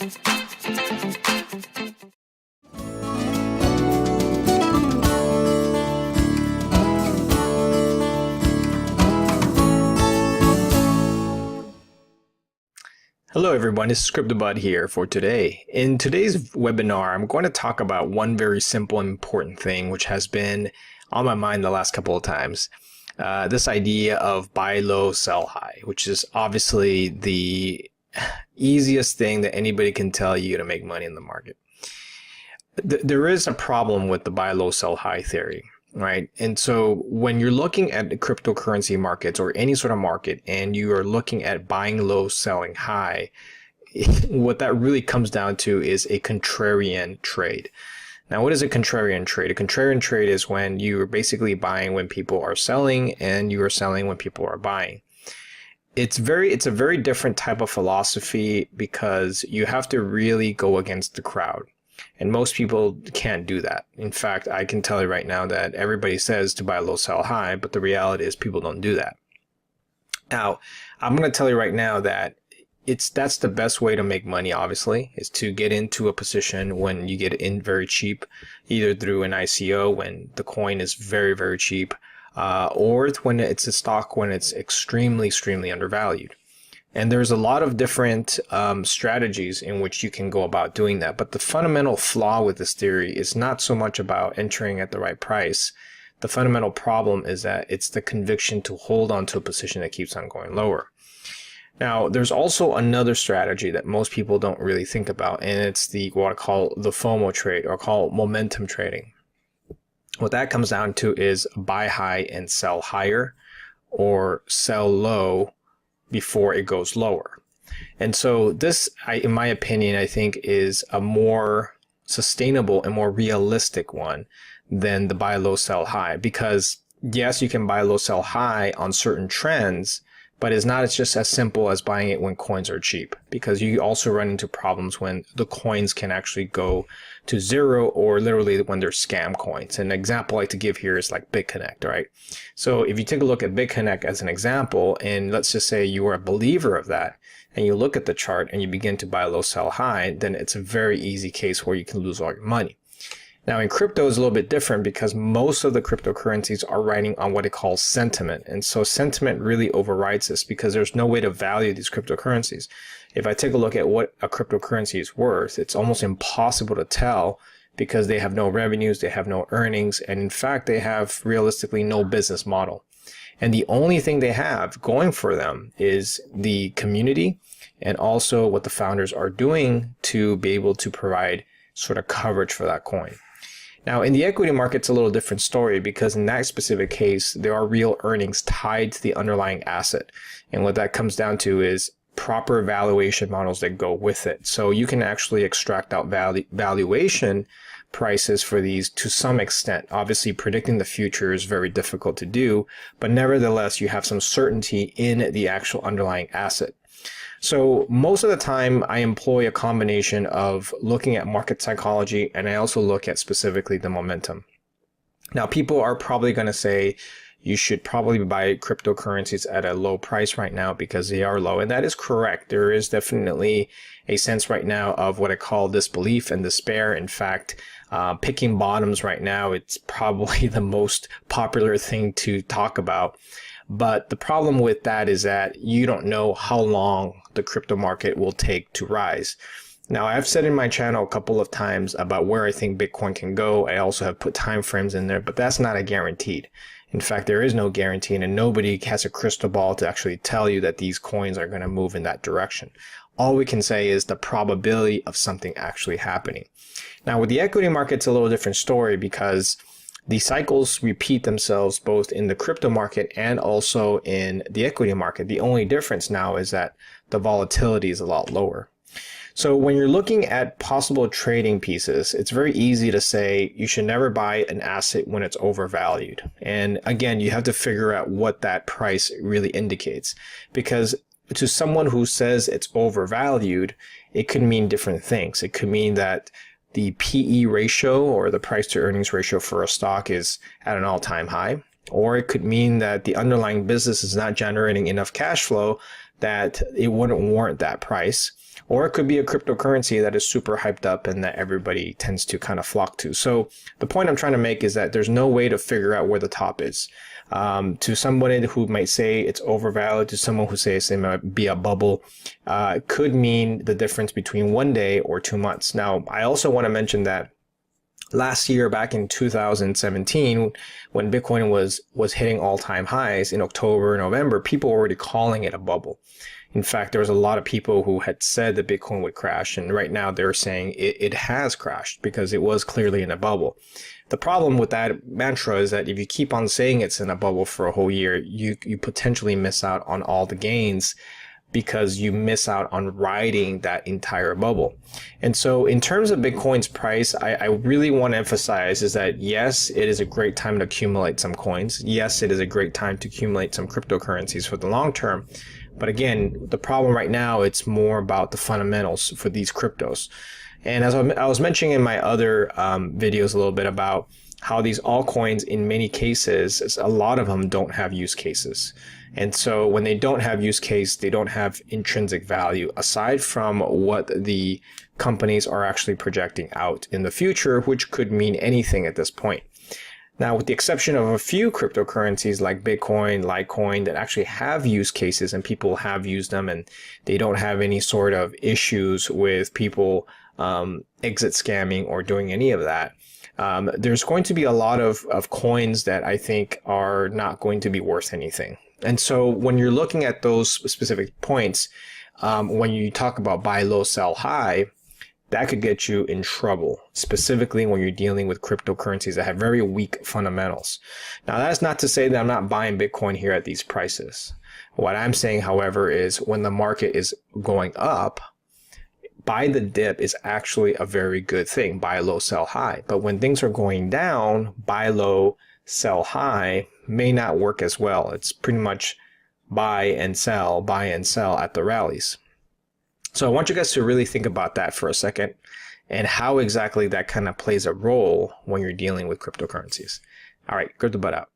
Hello everyone, this is CryptoBud here for today. In today's webinar, I'm going to talk about one very simple and important thing which has been on my mind the last couple of times. This idea of buy low, sell high, which is obviously the easiest thing that anybody can tell you to make money in the market. There is a problem with the buy low, sell high theory. Right. And so when you're looking at the cryptocurrency markets or any sort of market and you are looking at buying low, selling high, what that really comes down to is a contrarian trade. Now, what is a contrarian trade? A contrarian trade is when you are basically buying when people are selling and you are selling when people are buying. It's a very different type of philosophy because you have to really go against the crowd. And most people can't do that. In fact, I can tell you right now that everybody says to buy low, sell high, but the reality is people don't do that. Now, I'm going to tell you right now that that's the best way to make money, obviously, is to get into a position when you get in very cheap, either through an ICO when the coin is very, very cheap, or when it's a stock when it's extremely, extremely undervalued. And there's a lot of different strategies in which you can go about doing that. But the fundamental flaw with this theory is not so much about entering at the right price. The fundamental problem is that it's the conviction to hold on to a position that keeps on going lower. Now, there's also another strategy that most people don't really think about, and it's what I call the FOMO trade, or call momentum trading. What that comes down to is buy high and sell higher, or sell low before it goes lower. And so this, in my opinion, I think is a more sustainable and more realistic one than the buy low, sell high. Because yes, you can buy low, sell high on certain trends, but it's just as simple as buying it when coins are cheap, because you also run into problems when the coins can actually go to zero, or literally when they're scam coins. An example I like to give here is like BitConnect, right? So if you take a look at BitConnect as an example, and let's just say you are a believer of that, and you look at the chart and you begin to buy low, sell high, then it's a very easy case where you can lose all your money. Now in crypto is a little bit different because most of the cryptocurrencies are riding on what it calls sentiment. And so sentiment really overrides this because there's no way to value these cryptocurrencies. If I take a look at what a cryptocurrency is worth, it's almost impossible to tell because they have no revenues, they have no earnings, and in fact, they have realistically no business model. And the only thing they have going for them is the community and also what the founders are doing to be able to provide sort of coverage for that coin. Now, in the equity market, it's a little different story because in that specific case, there are real earnings tied to the underlying asset. And what that comes down to is proper valuation models that go with it. So you can actually extract out valuation prices for these to some extent. Obviously, predicting the future is very difficult to do, but nevertheless, you have some certainty in the actual underlying asset. So most of the time I employ a combination of looking at market psychology, and I also look at specifically the momentum. Now, people are probably going to say you should probably buy cryptocurrencies at a low price right now because they are low. And that is correct. There is definitely a sense right now of what I call disbelief and despair. In fact, picking bottoms right now, it's probably the most popular thing to talk about. But the problem with that is that you don't know how long the crypto market will take to rise. Now, I've said in my channel a couple of times about where I think Bitcoin can go. I also have put time frames in there, but that's not a guaranteed. In fact, there is no guarantee, and nobody has a crystal ball to actually tell you that these coins are going to move in that direction. All we can say is the probability of something actually happening. Now, with the equity market, it's a little different story because the cycles repeat themselves both in the crypto market and also in the equity market. The only difference now is that the volatility is a lot lower. So when you're looking at possible trading pieces, it's very easy to say you should never buy an asset when it's overvalued. And again, you have to figure out what that price really indicates, because to someone who says it's overvalued, it could mean different things. It could mean that the PE ratio, or the price to earnings ratio for a stock, is at an all-time high. Or it could mean that the underlying business is not generating enough cash flow that it wouldn't warrant that price. or it could be a cryptocurrency that is super hyped up and that everybody tends to kind of flock to. So the point I'm trying to make is that there's no way to figure out where the top is. To somebody who might say it's overvalued, to someone who says it might be a bubble, could mean the difference between 1 day or 2 months. Now, I also want to mention that last year, back in 2017, when Bitcoin was hitting all-time highs in October, November, people were already calling it a bubble. In fact, there was a lot of people who had said that Bitcoin would crash, and right now they're saying it has crashed because it was clearly in a bubble. The problem with that mantra is that if you keep on saying it's in a bubble for a whole year, you potentially miss out on all the gains because you miss out on riding that entire bubble. And so in terms of Bitcoin's price, I really want to emphasize is that yes, it is a great time to accumulate some coins. Yes, it is a great time to accumulate some cryptocurrencies for the long term. But again, the problem right now, it's more about the fundamentals for these cryptos. And as I was mentioning in my other videos a little bit about how these altcoins, in many cases, a lot of them don't have use cases. And so when they don't have use case, they don't have intrinsic value aside from what the companies are actually projecting out in the future, which could mean anything at this point. Now, with the exception of a few cryptocurrencies like Bitcoin, Litecoin that actually have use cases and people have used them and they don't have any sort of issues with people exit scamming or doing any of that, there's going to be a lot of coins that I think are not going to be worth anything. And so when you're looking at those specific points, when you talk about buy low, sell high, that could get you in trouble, specifically when you're dealing with cryptocurrencies that have very weak fundamentals. Now, that's not to say that I'm not buying Bitcoin here at these prices. What I'm saying, however, is when the market is going up, buy the dip is actually a very good thing. Buy low, sell high. But when things are going down, buy low, sell high may not work as well. It's pretty much buy and sell at the rallies. So I want you guys to really think about that for a second and how exactly that kind of plays a role when you're dealing with cryptocurrencies. All right, CryptoBud out.